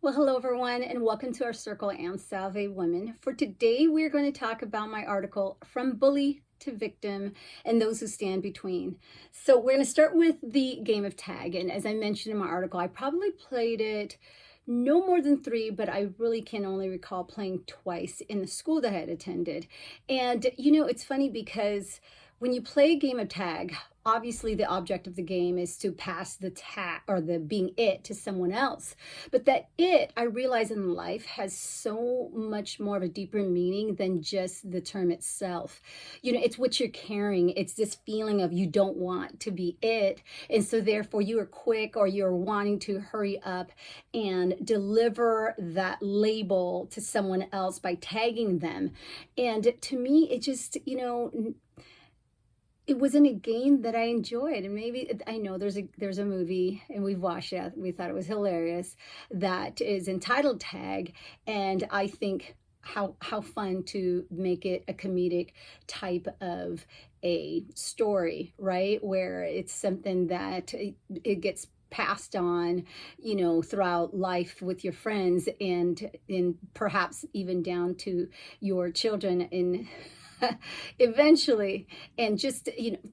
Well, hello everyone, and welcome to our circle and Salve Women. For today, we're going to talk about my article, From Bully to Victim and Those Who Stand Between. So we're going to start with the game of tag. And as I mentioned in my article, I probably played it no more than 3, but I really can only recall playing twice in the school that I had attended. And it's funny because when you play a game of tag, obviously the object of the game is to pass the tag or the being it to someone else. But that it, I realize in life, has so much more of a deeper meaning than just the term itself. It's what you're carrying. It's this feeling of you don't want to be it. And so therefore you are quick, or you're wanting to hurry up and deliver that label to someone else by tagging them. And to me, it just, it wasn't a game that I enjoyed. And maybe I know there's a movie, and we've watched it. We thought it was hilarious, that is entitled Tag. And I think how fun to make it a comedic type of a story, right? Where it's something that it gets passed on, throughout life with your friends, and perhaps even down to your children in eventually. And just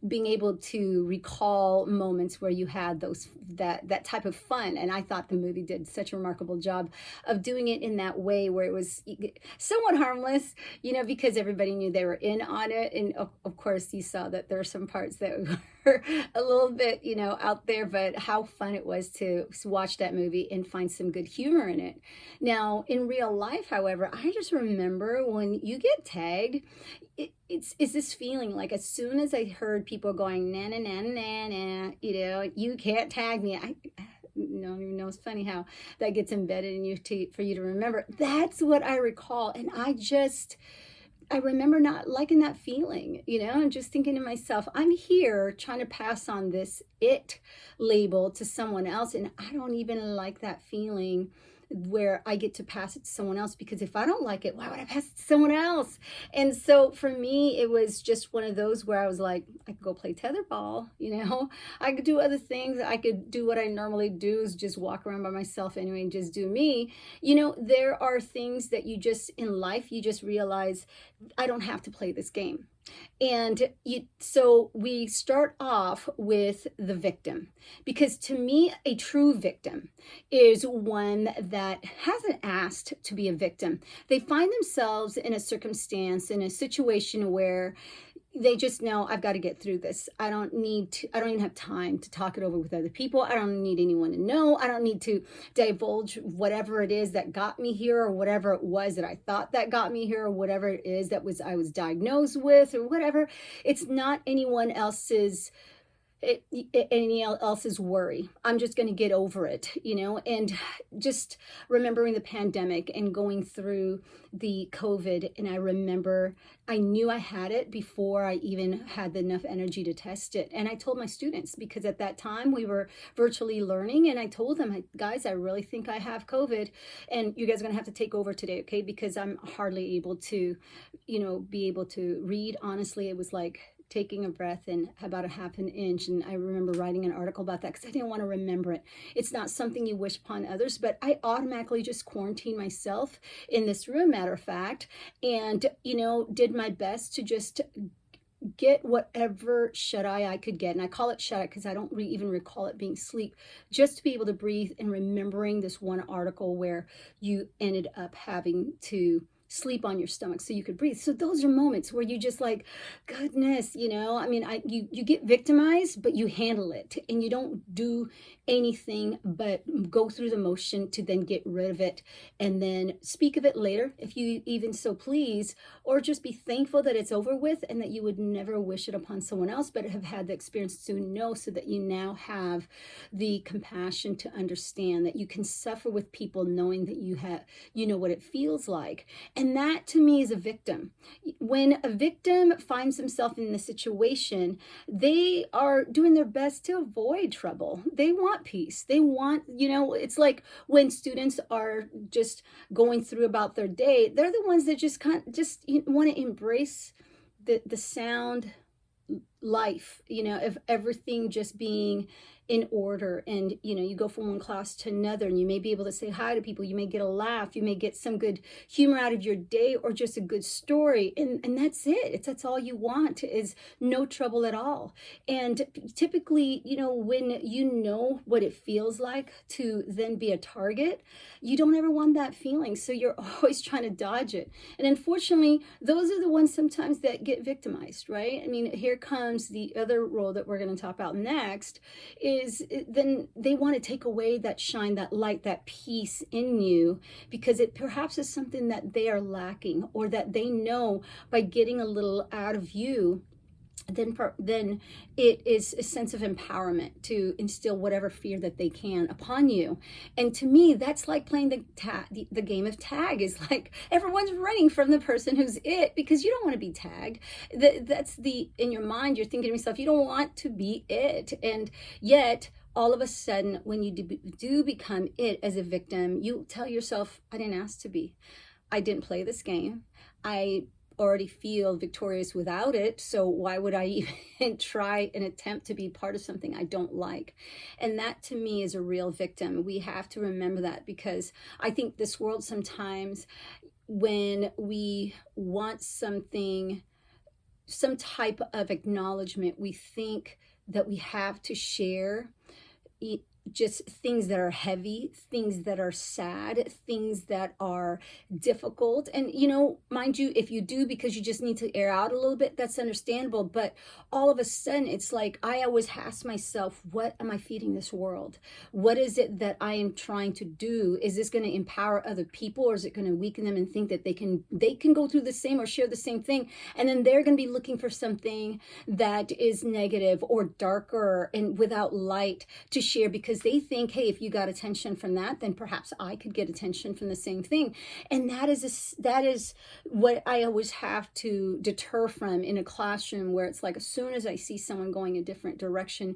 being able to recall moments where you had that type of fun. And I thought the movie did such a remarkable job of doing it in that way, where it was somewhat harmless, because everybody knew they were in on it. And of course you saw that there are some parts that were a little bit out there, but how fun it was to watch that movie and find some good humor in it. Now in real life, however, I just remember when you get tagged, it's this feeling like, as soon as I heard people going na na na na na, you can't tag me. I don't even know. It's funny how that gets embedded in you for you to remember. That's what I recall. And I remember not liking that feeling, and just thinking to myself, I'm here trying to pass on this it label to someone else, and I don't even like that feeling where I get to pass it to someone else, because if I don't like it, why would I pass it to someone else? And so for me, it was just one of those where I was like, I could go play tetherball, I could do other things. I could do what I normally do, is just walk around by myself anyway and just do me. There are things that you just, in life, you just realize, I don't have to play this game. And so we start off with the victim, because to me, a true victim is one that hasn't asked to be a victim. They find themselves in a circumstance, in a situation where they just know, I've got to get through this. I don't even have time to talk it over with other people. I don't need anyone to know. I don't need to divulge whatever it is that got me here, or whatever it was that I thought that got me here, or whatever it is that I was diagnosed with, or whatever. It's not anyone else's worry. I'm just going to get over it, and just remembering the pandemic and going through the COVID. And I remember I knew I had it before I even had enough energy to test it. And I told my students, because at that time we were virtually learning, and I told them, guys, I really think I have COVID, and you guys are going to have to take over today, okay? Because I'm hardly able to, be able to read. Honestly, it was like taking a breath and about a half an inch. And I remember writing an article about that, because I didn't want to remember it. It's not something you wish upon others, but I automatically just quarantined myself in this room, matter of fact, and did my best to just get whatever shut-eye I could get. And I call it shut-eye because I don't even recall it being sleep, just to be able to breathe. And remembering this one article where you ended up having to sleep on your stomach so you could breathe. So those are moments where you just like, goodness, you get victimized, but you handle it, and you don't do anything but go through the motion to then get rid of it, and then speak of it later if you even so please, or just be thankful that it's over with, and that you would never wish it upon someone else, but have had the experience to know, so that you now have the compassion to understand that you can suffer with people, knowing that you know what it feels like. And that to me is a victim. When a victim finds himself in the situation, they are doing their best to avoid trouble. They want peace. They want, it's like when students are just going through about their day, they're the ones that just want to embrace the sound life, of everything just being in order. And, you go from one class to another, and you may be able to say hi to people. You may get a laugh. You may get some good humor out of your day, or just a good story. And that's it. That's all you want, is no trouble at all. And typically, when you know what it feels like to then be a target, you don't ever want that feeling. So you're always trying to dodge it. And unfortunately, those are the ones sometimes that get victimized, right? I mean, here comes the other role that we're going to talk about next, is then they want to take away that shine, that light, that peace in you, because it perhaps is something that they are lacking, or that they know by getting a little out of you, then it is a sense of empowerment to instill whatever fear that they can upon you. And to me, that's like playing the game of tag. Is like everyone's running from the person who's it, because you don't want to be tagged. That's in your mind, you're thinking to yourself, you don't want to be it. And yet, all of a sudden, when you do become it as a victim, you tell yourself, I didn't ask to be. I didn't play this game. I already feel victorious without it, so why would I even try and attempt to be part of something I don't like? And that, to me, is a real victim. We have to remember that, because I think this world sometimes, when we want something, some type of acknowledgement, we think that we have to share just things that are heavy, things that are sad, things that are difficult. And, mind you, if you do because you just need to air out a little bit, that's understandable. But all of a sudden, it's like, I always ask myself, what am I feeding this world? What is it that I am trying to do? Is this going to empower other people, or is it going to weaken them and think that they can go through the same or share the same thing? And then they're going to be looking for something that is negative or darker and without light to share, because they think, hey, if you got attention from that, then perhaps I could get attention from the same thing. And that is what I always have to deter from in a classroom, where it's like, as soon as I see someone going a different direction,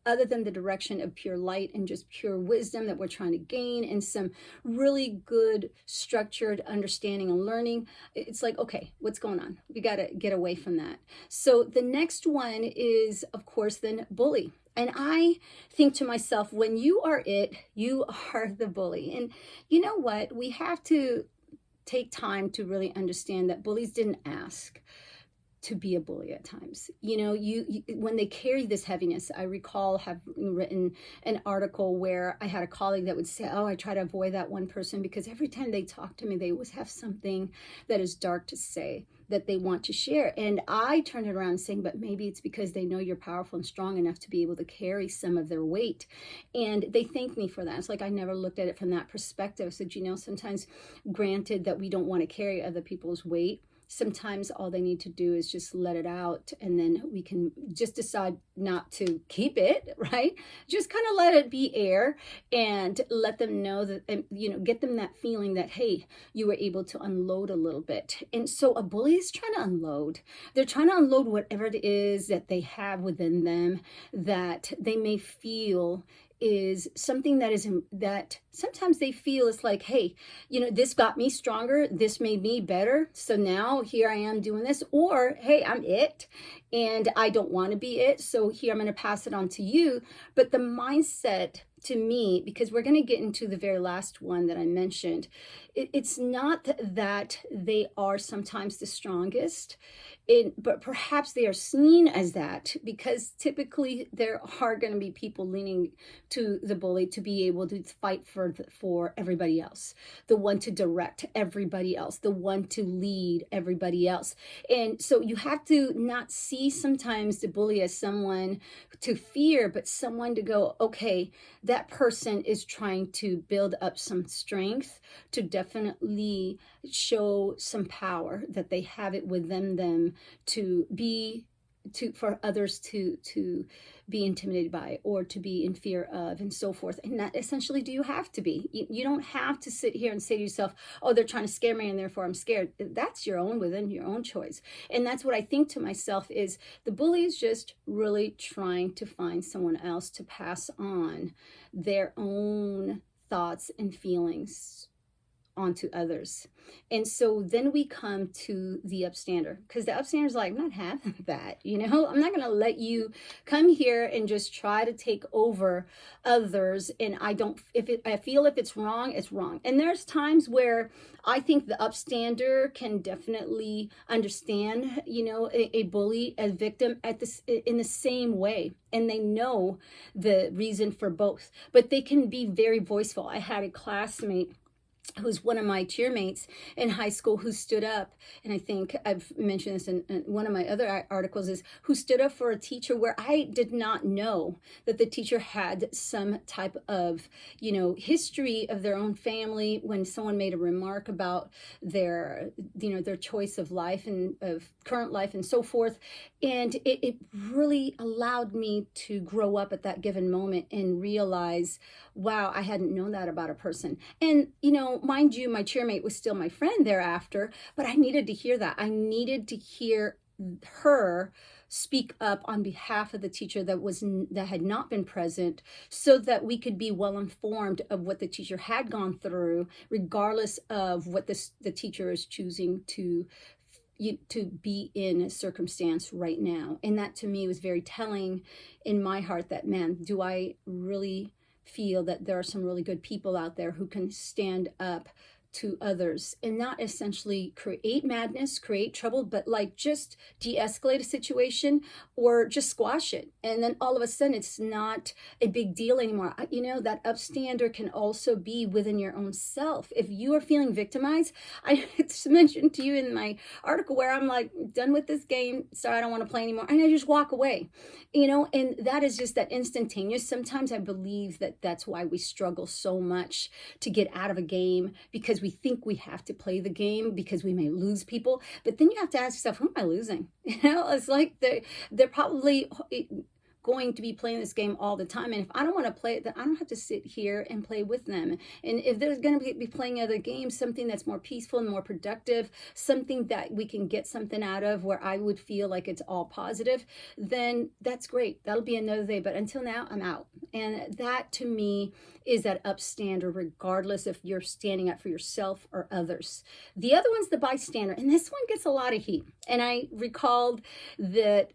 other than the direction of pure light and just pure wisdom that we're trying to gain, and some really good structured understanding and learning, it's like, okay, what's going on? We got to get away from that. So the next one is, of course, then bully. And I think to myself, when you are it, you are the bully. And you know what? We have to take time to really understand that bullies didn't ask to be a bully at times. When they carry this heaviness, I recall have written an article where I had a colleague that would say, oh, I try to avoid that one person, because every time they talk to me, they always have something that is dark to say, that they want to share. And I turned it around saying, but maybe it's because they know you're powerful and strong enough to be able to carry some of their weight. And they thank me for that. It's like, I never looked at it from that perspective. I said, sometimes, granted that we don't want to carry other people's weight, sometimes all they need to do is just let it out, and then we can just decide not to keep it, right? Just kind of let it be air, and let them know that, get them that feeling that, hey, you were able to unload a little bit. And so a bully is trying to unload. They're trying to unload whatever it is that they have within them, that they may feel is something that sometimes they feel is like, hey, this got me stronger, this made me better, so now here I am doing this. Or, hey, I'm it and I don't want to be it, so here I'm going to pass it on to you. But the mindset, to me, because we're going to get into the very last one that I mentioned, it's not that they are sometimes the strongest, but perhaps they are seen as that, because typically there are going to be people leaning to the bully to be able to fight for everybody else, the one to direct everybody else, the one to lead everybody else. And so you have to not see sometimes the bully as someone to fear, but someone to go, okay, that person is trying to build up some strength to definitely show some power, that they have it within them for others to be intimidated by, or to be in fear of, and so forth. And that essentially, do you have to be? You don't have to sit here and say to yourself, oh, they're trying to scare me and therefore I'm scared. That's within your own choice. And that's what I think to myself, is the bully is just really trying to find someone else to pass on their own thoughts and feelings onto others. And so then we come to the upstander, because the upstander is like, I'm not having that, I'm not going to let you come here and just try to take over others. And I don't, I feel if it's wrong, it's wrong. And there's times where I think the upstander can definitely understand, a bully, a victim in the same way. And they know the reason for both, but they can be very voiceful. I had a classmate who's one of my cheermates in high school who stood up, and I think I've mentioned this in one of my other articles, is who stood up for a teacher where I did not know that the teacher had some type of, history of their own family when someone made a remark about their, their choice of life and of current life and so forth. And it really allowed me to grow up at that given moment and realize, wow, I hadn't known that about a person. And, mind you, my cheermate was still my friend thereafter, but I needed to hear that. I needed to hear her speak up on behalf of the teacher that had not been present, so that we could be well informed of what the teacher had gone through, regardless of what the teacher is choosing to be in a circumstance right now. And that to me was very telling in my heart, that, man, do I really feel that there are some really good people out there who can stand up to others and not essentially create madness, create trouble, but like just de-escalate a situation or just squash it. And then all of a sudden it's not a big deal anymore. That upstander can also be within your own self. If you are feeling victimized, I mentioned to you in my article where I'm like, done with this game, sorry, I don't want to play anymore. And I just walk away, and that is just that instantaneous. Sometimes I believe that that's why we struggle so much to get out of a game, because we think we have to play the game because we may lose people. But then you have to ask yourself, who am I losing? It's like they're probably going to be playing this game all the time. And if I don't want to play it, then I don't have to sit here and play with them. And if they're going to be playing other games, something that's more peaceful and more productive, something that we can get something out of where I would feel like it's all positive, then that's great. That'll be another day. But until now, I'm out. And that to me is that upstander, regardless if you're standing up for yourself or others. The other one's the bystander. And this one gets a lot of heat. And I recalled that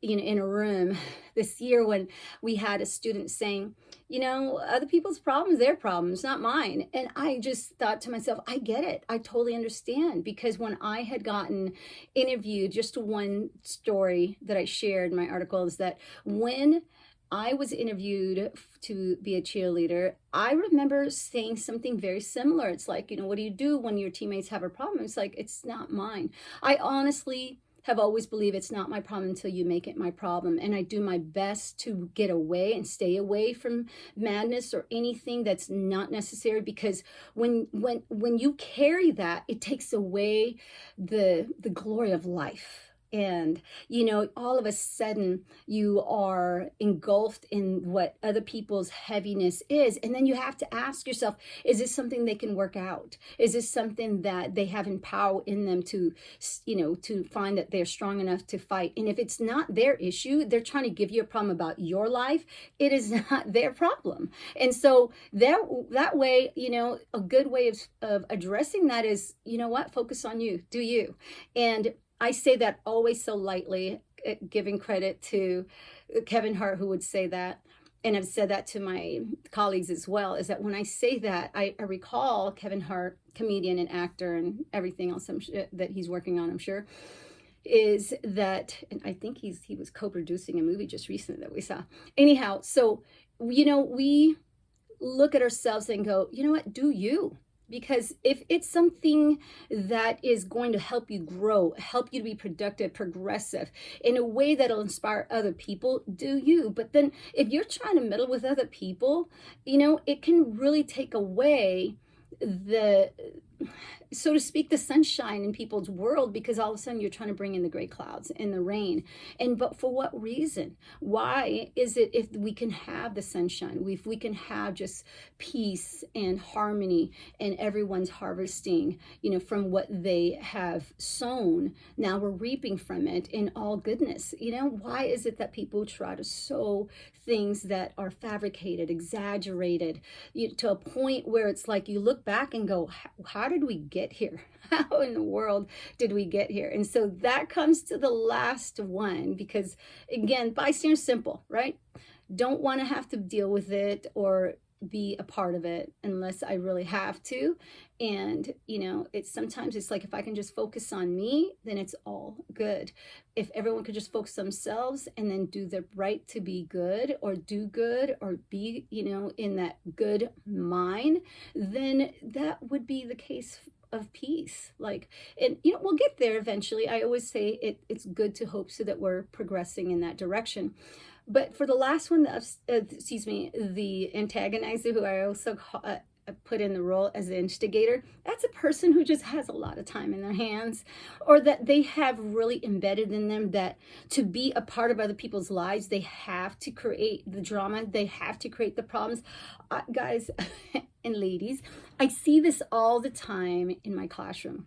in a room this year when we had a student saying, other people's problems, their problems, not mine. And I just thought to myself, I get it. I totally understand. Because when I had gotten interviewed, just one story that I shared in my article is that when I was interviewed to be a cheerleader, I remember saying something very similar. It's like, what do you do when your teammates have a problem? It's like, it's not mine. I honestly have always believed it's not my problem until you make it my problem. And I do my best to get away and stay away from madness or anything that's not necessary, because when you carry that, it takes away the glory of life. And, all of a sudden you are engulfed in what other people's heaviness is. And then you have to ask yourself, is this something they can work out? Is this something that they have in power in them to find that they're strong enough to fight? And if it's not their issue, they're trying to give you a problem about your life, it is not their problem. And so that way, a good way of addressing that is, focus on you, do you. And I say that always so lightly, giving credit to Kevin Hart, who would say that. And I've said that to my colleagues as well, is that when I say that, I recall Kevin Hart, comedian and actor and everything else that he's working on, I'm sure, is that, and I think he was co-producing a movie just recently that we saw. Anyhow, so, we look at ourselves and go, what, do you? Because if it's something that is going to help you grow, help you to be productive, progressive, in a way that'll inspire other people, do you? But then if you're trying to meddle with other people, it can really take away the so to speak, the sunshine in people's world, because all of a sudden you're trying to bring in the gray clouds and the rain. But for what reason? Why is it, if we can have the sunshine, if we can have just peace and harmony, and everyone's harvesting, from what they have sown, now we're reaping from it in all goodness. Why is it that people try to sow things that are fabricated, exaggerated, to a point where it's like you look back and go, how did we get here? How in the world did we get here? And so that comes to the last one, because again, bystander simple, right? Don't want to have to deal with it or be a part of it unless I really have to. And it's sometimes it's like, if I can just focus on me, then it's all good. If everyone could just focus on themselves and then do the right to be good, or do good, or be in that good mind, then that would be the case of peace. And we'll get there eventually. I always say it's good to hope, so that we're progressing in that direction. But for the last one, the antagonizer, who I also put in the role as the instigator, that's a person who just has a lot of time in their hands, or that they have really embedded in them that to be a part of other people's lives, they have to create the drama, they have to create the problems. Guys and ladies, I see this all the time in my classroom.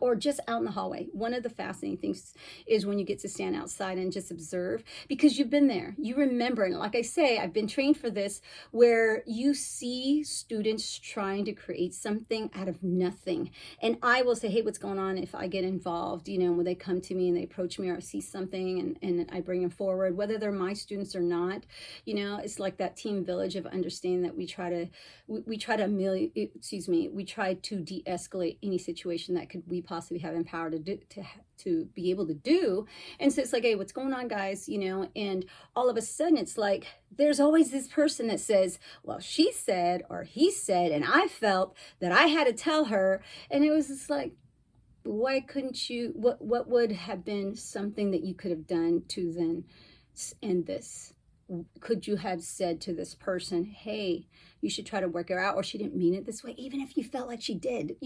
Or just out in the hallway. One of the fascinating things is when you get to stand outside and just observe, because you've been there, you remember. And like I say, I've been trained for this, where you see students trying to create something out of nothing. And I will say, hey, what's going on? If I get involved, when they come to me and they approach me, or I see something and I bring them forward, whether they're my students or not, it's like that team village of understanding that we try to de-escalate any situation that we possibly have empowered to be able to do. And so it's like, hey, what's going on, guys? And all of a sudden it's like, there's always this person that says, well, she said, or he said, and I felt that I had to tell her. And it was just like, why couldn't you, what would have been something that you could have done to then end this? Could you have said to this person, hey, you should try to work her out, or she didn't mean it this way, even if you felt like she did,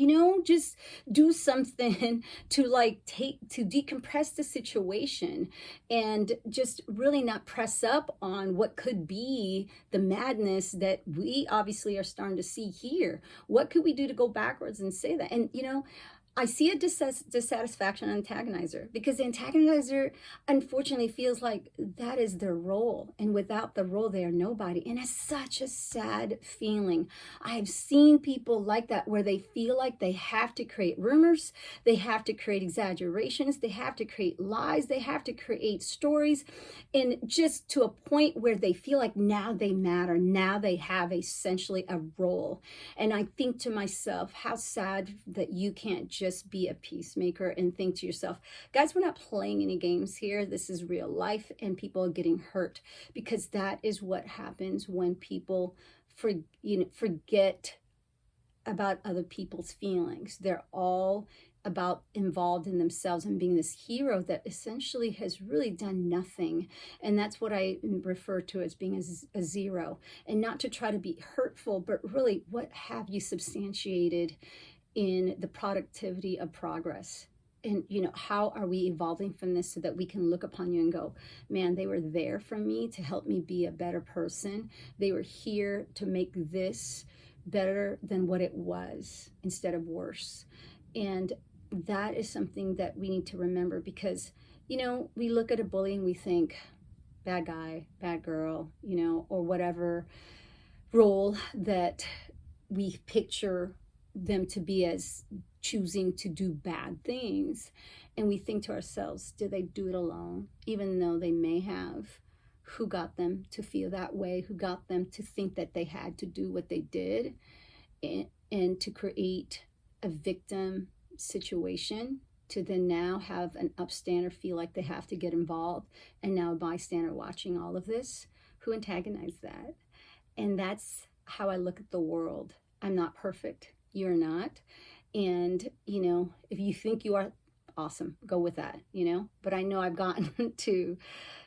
just do something to decompress the situation, and just really not press up on what could be the madness that we obviously are starting to see here. What could we do to go backwards and say that? And I see a dissatisfaction on antagonizer, because the antagonizer unfortunately feels like that is their role, and without the role they are nobody. And it's such a sad feeling. I've seen people like that, where they feel like they have to create rumors, they have to create exaggerations, they have to create lies, they have to create stories, and just to a point where they feel like now they matter, now they have essentially a role. And I think to myself, how sad that you can't just be a peacemaker and think to yourself, guys, we're not playing any games here. This is real life, and people are getting hurt, because that is what happens when people forget about other people's feelings. They're all about involved in themselves and being this hero that essentially has really done nothing. And that's what I refer to as being a zero, and not to try to be hurtful, but really, what have you substantiated in the productivity of progress? And how are we evolving from this, so that we can look upon you and go, man, they were there for me to help me be a better person. They were here to make this better than what it was, instead of worse. And that is something that we need to remember, because we look at a bully and we think, bad guy, bad girl, or whatever role that we picture them to be, as choosing to do bad things. And we think to ourselves, did they do it alone? Even though they may have. Who got them to feel that way? Who got them to think that they had to do what they did, and to create a victim situation, to then now have an upstander feel like they have to get involved, and now a bystander watching all of this? Who antagonized that? And that's how I look at the world. I'm not perfect. You're not. And, if you think you are, awesome, go with that, But I know I've gotten to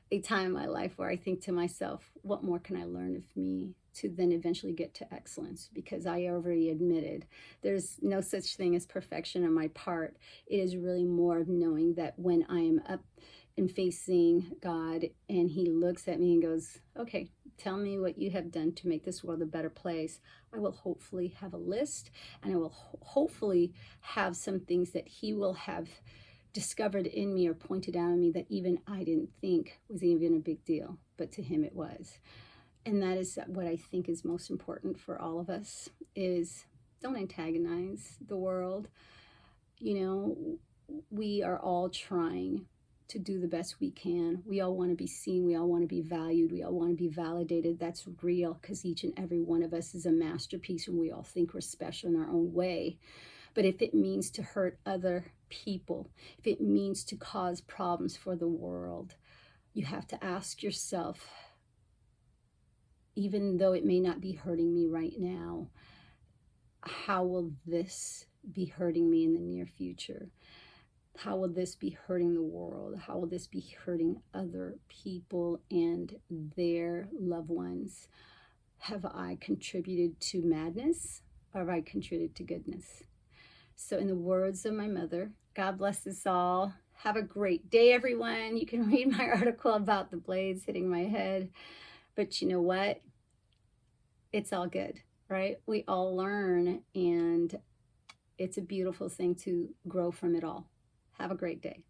a time in my life where I think to myself, what more can I learn of me to then eventually get to excellence, because I already admitted there's no such thing as perfection on my part. It is really more of knowing that when I am up and facing God and he looks at me and goes, okay, tell me what you have done to make this world a better place, I will hopefully have a list, and I will hopefully have some things that he will have discovered in me or pointed out in me that even I didn't think was even a big deal, but to him it was. And that is what I think is most important for all of us, is don't antagonize the world. You know, we are all trying to do the best we can. We all want to be seen. We all want to be valued. We all want to be validated. That's real, because each and every one of us is a masterpiece, and we all think we're special in our own way. But if it means to hurt other people, if it means to cause problems for the world, you have to ask yourself, even though it may not be hurting me right now, how will this be hurting me in the near future? How will this be hurting the world? How will this be hurting other people and their loved ones? Have I contributed to madness, or have I contributed to goodness? So in the words of my mother, God bless us all. Have a great day, everyone. You can read my article about the blades hitting my head. But you know what? It's all good, right? We all learn, and it's a beautiful thing to grow from it all. Have a great day.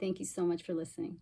Thank you so much for listening.